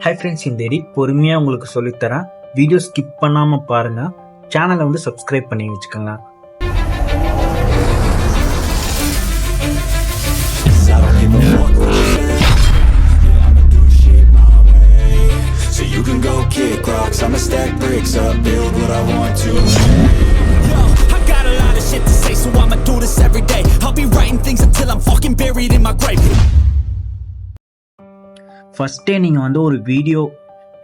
Hi friends, இந்த edit பொறுமையாக உங்களுக்கு சொல்லித்தரேன். வீடியோ ஸ்கிப் பண்ணாமல் பாருங்கள். சேனலை வந்து சப்ஸ்கிரைப் பண்ணி வச்சுக்கோங்க. You can go kick rocks, I'ma stack bricks up, build what I want to. Yo, I got a lot of shit to say, so I'ma do this every day. I'll be writing things until I'm fucking buried in my grave. ஃபஸ்ட்டே நீங்கள் வந்து ஒரு video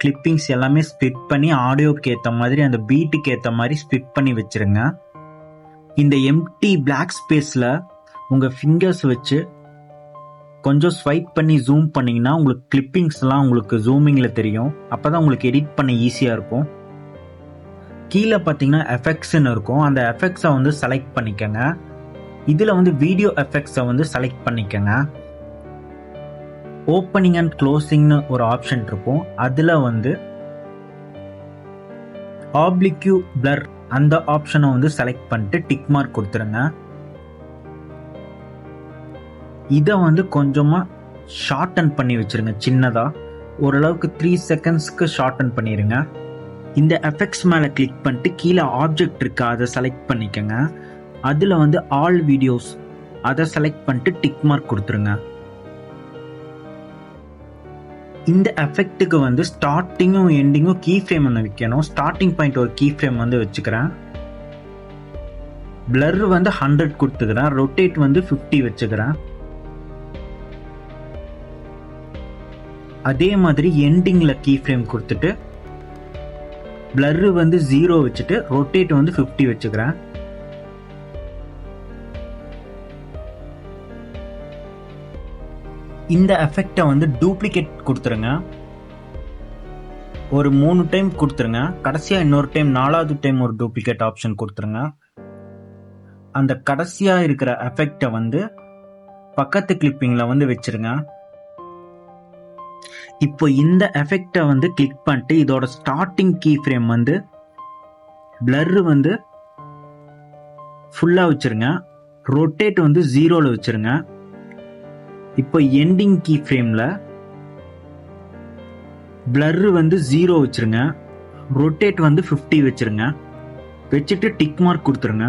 clippings எல்லாமே split பண்ணி ஆடியோக்கு ஏற்ற மாதிரி அந்த பீட்டுக்கு ஏற்ற மாதிரி ஸ்பிட் பண்ணி வச்சுருங்க. இந்த எம்டி பிளாக் ஸ்பேஸில் உங்கள் ஃபிங்கர்ஸ் வச்சு கொஞ்சம் ஸ்வைப் பண்ணி ஜூம் பண்ணிங்கன்னா உங்களுக்கு கிளிப்பிங்ஸ்லாம் உங்களுக்கு ஜூமிங்கில் தெரியும். அப்போ தான் உங்களுக்கு எடிட் பண்ண ஈஸியாக இருக்கும். கீழே பார்த்தீங்கன்னா எஃபெக்ட்ஸ்ன்னு இருக்கும். அந்த எஃபெக்ட்ஸை வந்து செலக்ட் பண்ணிக்கோங்க. இதில் வந்து வீடியோ எஃபெக்ட்ஸை வந்து செலக்ட் பண்ணிக்கோங்க. ஓப்பனிங் அண்ட் க்ளோசிங்னு ஒரு ஆப்ஷன் இருக்கும். அதில் வந்து ஆப்ளிக்யூ பிளர் அந்த ஆப்ஷனை வந்து செலக்ட் பண்ணிட்டு டிக் மார்க் கொடுத்துருங்க. இதை வந்து கொஞ்சமாக ஷார்டன் பண்ணி வச்சுருங்க. சின்னதாக ஓரளவுக்கு 3 செகண்ட்ஸ்க்கு ஷார்டன் பண்ணிடுங்க. இந்த எஃபெக்ட்ஸ் மேலே கிளிக் பண்ணிட்டு கீழே ஆப்ஜெக்ட் இருக்கா அதை செலக்ட் பண்ணிக்கோங்க. அதில் வந்து ஆல் வீடியோஸ் அதை செலக்ட் பண்ணிட்டு டிக் மார்க் கொடுத்துருங்க. இந்த எஃபெக்ட்டுக்கு வந்து ஸ்டார்டிங்கும் எண்டிங்கும் கீ ஃப்ரேம் ஒன்று வைக்கணும். ஸ்டார்டிங் பாயிண்ட் ஒரு கீ ஃப்ரேம் வந்து வச்சுக்கிறேன். பிளர் வந்து 100 கொடுத்துக்கிறேன். ரொட்டேட் வந்து 50 வச்சுக்கிறேன். அதே மாதிரி எண்டிங்கில் கீ ஃப்ரேம் கொடுத்துட்டு பிளர் வந்து 0 வச்சுட்டு ரொட்டேட் வந்து 50 வச்சுக்கிறேன். இந்த எஃபெக்டை வந்து டூப்ளிகேட் கொடுத்துருங்க. ஒரு 3 டைம் கொடுத்துருங்க. கடைசியாக இன்னொரு டைம் 4வது டைம் ஒரு டூப்ளிகேட் ஆப்ஷன் கொடுத்துருங்க. அந்த கடைசியாக இருக்கிற எஃபெக்டை வந்து பக்கத்து கிளிப்பிங்கில் வந்து வச்சிருங்க. இப்போ இந்த எஃபெக்டை வந்து கிளிக் பண்ணிட்டு இதோட ஸ்டார்டிங் கீ ஃப்ரேம் வந்து பிளர் வந்து ஃபுல்லாக வச்சிருங்க. ரொட்டேட் வந்து 0ல் வச்சிருங்க. இப்போ எண்டிங் கீ ஃப்ரேமில் பிளர் வந்து 0 வச்சிருங்க. ரொட்டேட் வந்து 50 வச்சிருங்க. வச்சுட்டு டிக் மார்க் கொடுத்துருங்க.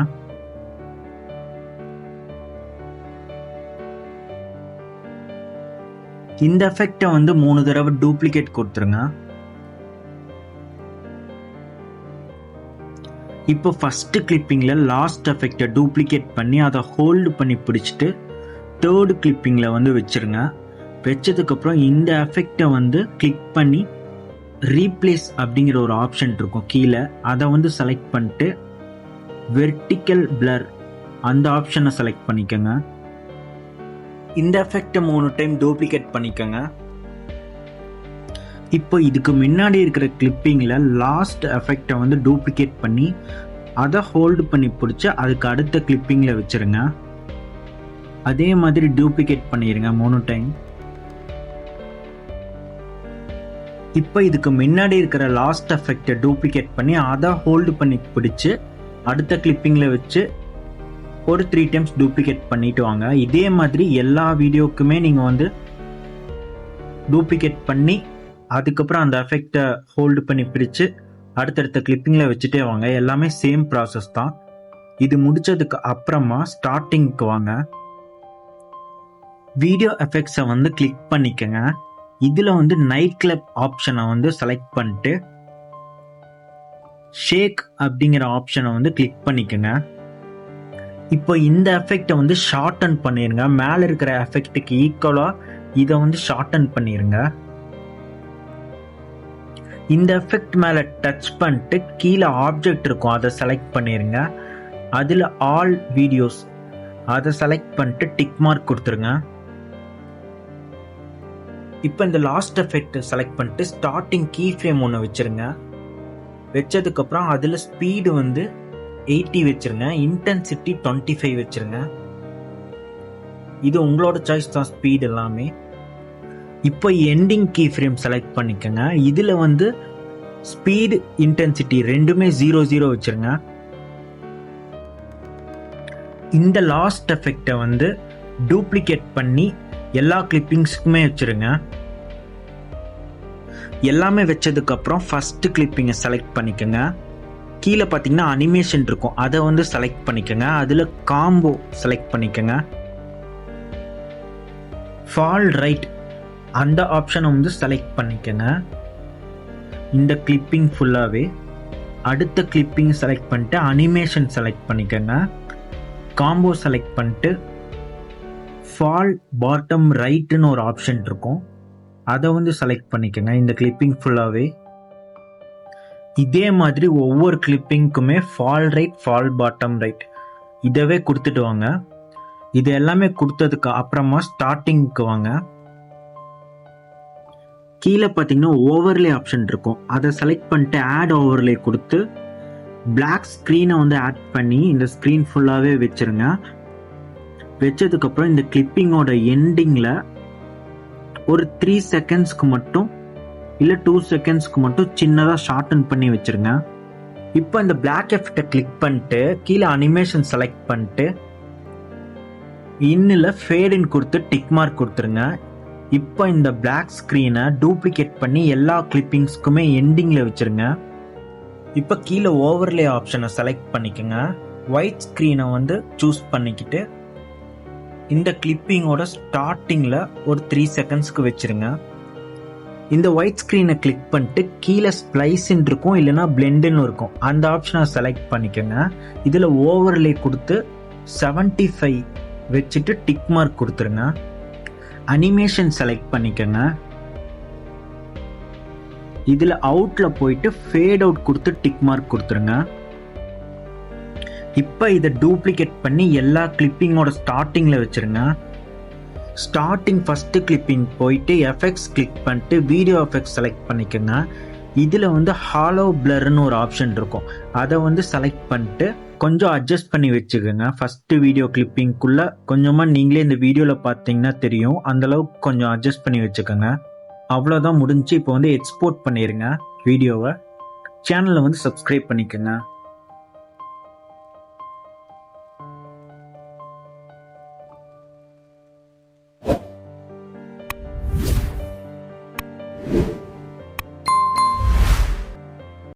இந்த எஃபெக்டை வந்து 3 தடவை டூப்ளிகேட் கொடுத்துருங்க. இப்போ ஃபர்ஸ்ட் கிளிப்பிங்கில் லாஸ்ட் எஃபெக்டை டூப்ளிகேட் பண்ணி அதை ஹோல்டு பண்ணி பிடிச்சிட்டு தேர்டு கிளிப்பிங்கில் வந்து வச்சுருங்க. வச்சதுக்கப்புறம் இந்த எஃபெக்டை வந்து கிளிக் பண்ணி ரீப்ளேஸ் அப்படிங்கிற ஒரு ஆப்ஷன் இருக்கும் கீழே. அதை வந்து செலக்ட் பண்ணிட்டு வெர்டிக்கல் பிளர் அந்த ஆப்ஷனை செலக்ட் பண்ணிக்கோங்க. இந்த எஃபெக்டை 3 டைம் டூப்ளிகேட் பண்ணிக்கோங்க. இப்போ இதுக்கு முன்னாடி இருக்கிற கிளிப்பிங்கில் லாஸ்ட் எஃபெக்டை வந்து டூப்ளிகேட் பண்ணி அதை ஹோல்டு பண்ணி பிடிச்சி அதுக்கு அடுத்த கிளிப்பிங்கில் வச்சுருங்க. அதே மாதிரி டூப்ளிகேட் பண்ணிடுங்க 3 டைம். இப்போ இதுக்கு முன்னாடி இருக்கிற லாஸ்ட் எஃபெக்டை டூப்ளிகேட் பண்ணி அதை ஹோல்டு பண்ணி பிடிச்சி அடுத்த கிளிப்பிங்கில் வச்சு ஒரு 3 டைம்ஸ் டூப்ளிகேட் பண்ணிட்டு வாங்க. இதே மாதிரி எல்லா வீடியோக்குமே நீங்கள் வந்து டூப்ளிகேட் பண்ணி அதுக்கப்புறம் அந்த எஃபெக்டை ஹோல்டு பண்ணி பிடிச்சி அடுத்தடுத்த கிளிப்பிங்கில் வச்சுட்டே வாங்க. எல்லாமே சேம் ப்ராசஸ் தான். இது முடிச்சதுக்கு அப்புறமா ஸ்டார்டிங்க்கு வாங்க. வீடியோ எஃபெக்ட்ஸை வந்து கிளிக் பண்ணிக்கங்க. இதில் வந்து நைட் கிளப் ஆப்ஷனை வந்து செலக்ட் பண்ணிட்டு ஷேக் அப்படிங்கிற ஆப்ஷனை வந்து கிளிக் பண்ணிக்கங்க. இப்போ இந்த எஃபெக்டை வந்து ஷார்டன் பண்ணிடுங்க. மேலே இருக்கிற எஃபெக்ட்டுக்கு ஈக்குவலாக இதை வந்து ஷார்டன் பண்ணிடுங்க. இந்த எஃபெக்ட் மேலே டச் பண்ணிட்டு கீழே ஆப்ஜெக்ட் இருக்கும் அதை செலக்ட் பண்ணிடுங்க. அதில் ஆல் வீடியோஸ் அதை செலக்ட் பண்ணிட்டு டிக் மார்க் கொடுத்துருங்க. இப்போ இந்த லாஸ்ட் எஃபெக்ட் செலக்ட் பண்ணிட்டு ஸ்டார்டிங் கீ ஃப்ரேம் ஒன்று வச்சுருங்க. வச்சதுக்கப்புறம் அதில் ஸ்பீடு வந்து 80 வச்சுருங்க. இன்டென்சிட்டி 25 வச்சுருங்க. இது உங்களோட சாய்ஸ் தான் ஸ்பீடு எல்லாமே. இப்போ எண்டிங் கீ ஃப்ரேம் செலக்ட் பண்ணிக்கோங்க. இதில் வந்து ஸ்பீடு இன்டென்சிட்டி ரெண்டுமே 0 வச்சுருங்க. இந்த லாஸ்ட் எஃபெக்டை வந்து டூப்ளிகேட் பண்ணி எல்லா கிளிப்பிங்ஸுக்குமே வச்சுருங்க. எல்லாமே வச்சதுக்கப்புறம் ஃபஸ்ட்டு கிளிப்பிங்கை செலக்ட் பண்ணிக்கோங்க. கீழே பார்த்தீங்கன்னா அனிமேஷன் இருக்கும், அதை வந்து செலக்ட் பண்ணிக்கோங்க. அதில் காம்போ செலக்ட் பண்ணிக்கோங்க. ஃபால் ரைட் அந்த ஆப்ஷனை வந்து செலக்ட் பண்ணிக்கோங்க. இந்த கிளிப்பிங் ஃபுல்லாகவே அடுத்த கிளிப்பிங் செலக்ட் பண்ணிட்டு அனிமேஷன் செலக்ட் பண்ணிக்கோங்க. காம்போ செலக்ட் பண்ணிட்டு ஃபால் பாட்டம் ரைட்டுன்னு ஒரு ஆப்ஷன் இருக்கும், அதை வந்து செலக்ட் பண்ணிக்கோங்க. இந்த கிளிப்பிங் ஃபுல்லாகவே இதே மாதிரி ஒவ்வொரு கிளிப்பிங்க்குமே fall right fall bottom right இதவே கொடுத்துட்டு வாங்க. இது எல்லாமே கொடுத்ததுக்கு அப்புறமா ஸ்டார்டிங்க்கு வாங்க. கீழே பார்த்தீங்கன்னா ஓவர்லே ஆப்ஷன் இருக்கும், அதை செலக்ட் பண்ணிட்டு ஆட் ஓவர்லே கொடுத்து பிளாக் ஸ்க்ரீனை வந்து ஆட் பண்ணி இந்த ஸ்க்ரீன் ஃபுல்லாகவே வச்சுருங்க. வச்சதுக்கப்புறம் இந்த கிளிப்பிங்கோட எண்டிங்கில் ஒரு 3 செகண்ட்ஸ்க்கு மட்டும் இல்லை 2 செகண்ட்ஸ்க்கு மட்டும் சின்னதாக ஷார்டன் பண்ணி வச்சுருங்க. இப்போ இந்த பிளாக் எஃபெக்டை கிளிக் பண்ணிட்டு கீழே அனிமேஷன் செலக்ட் பண்ணிட்டு இன்னில் ஃபேடின் கொடுத்து டிக் மார்க் கொடுத்துருங்க. இப்போ இந்த பிளாக் ஸ்க்ரீனை டூப்ளிகேட் பண்ணி எல்லா கிளிப்பிங்ஸ்க்குமே எண்டிங்கில் வச்சுருங்க. இப்போ கீழே ஓவர்லே ஆப்ஷனை செலக்ட் பண்ணிக்கோங்க. ஒயிட் ஸ்க்ரீனை வந்து சூஸ் பண்ணிக்கிட்டு இந்த கிளிப்பிங்கோட ஸ்டார்டிங்கில் ஒரு 3 செகண்ட்ஸ்க்கு வச்சுருங்க. இந்த ஒயிட் ஸ்க்ரீனை கிளிக் பண்ணிட்டு கீழே ஸ்ப்ளைஸ்ன்னு இருக்கும், இல்லைனா பிளெண்டுன்னு இருக்கும், அந்த ஆப்ஷனை செலக்ட் பண்ணிக்கோங்க. இதில் ஓவர்லே கொடுத்து 75 வச்சுட்டு டிக் மார்க் கொடுத்துருங்க. அனிமேஷன் செலக்ட் பண்ணிக்கோங்க. இதில் அவுட்டில் போயிட்டு ஃபேட் அவுட் கொடுத்து டிக் மார்க் கொடுத்துருங்க. இப்போ இதை டூப்ளிகேட் பண்ணி எல்லா கிளிப்பிங்கோட ஸ்டார்டிங்கில் வச்சுருங்க. ஸ்டார்டிங் ஃபஸ்ட்டு கிளிப்பிங் போயிட்டு எஃபெக்ட்ஸ் கிளிக் பண்ணிட்டு வீடியோ எஃபெக்ட்ஸ் செலக்ட் பண்ணிக்கோங்க. இதில் வந்து ஹாலோ பிளர்னு ஒரு ஆப்ஷன் இருக்கும், அதை வந்து செலக்ட் பண்ணிட்டு கொஞ்சம் அட்ஜஸ்ட் பண்ணி வச்சுக்கோங்க. ஃபஸ்ட்டு வீடியோ கிளிப்பிங்குள்ளே கொஞ்சமாக நீங்களே இந்த வீடியோவில் பார்த்தீங்கன்னா தெரியும், அந்தளவுக்கு கொஞ்சம் அட்ஜஸ்ட் பண்ணி வச்சுக்கோங்க. அவ்வளோதான் முடிஞ்சு. இப்போ வந்து எக்ஸ்போர்ட் பண்ணிடுங்க வீடியோவை. சேனலை வந்து சப்ஸ்கிரைப் பண்ணிக்கோங்க.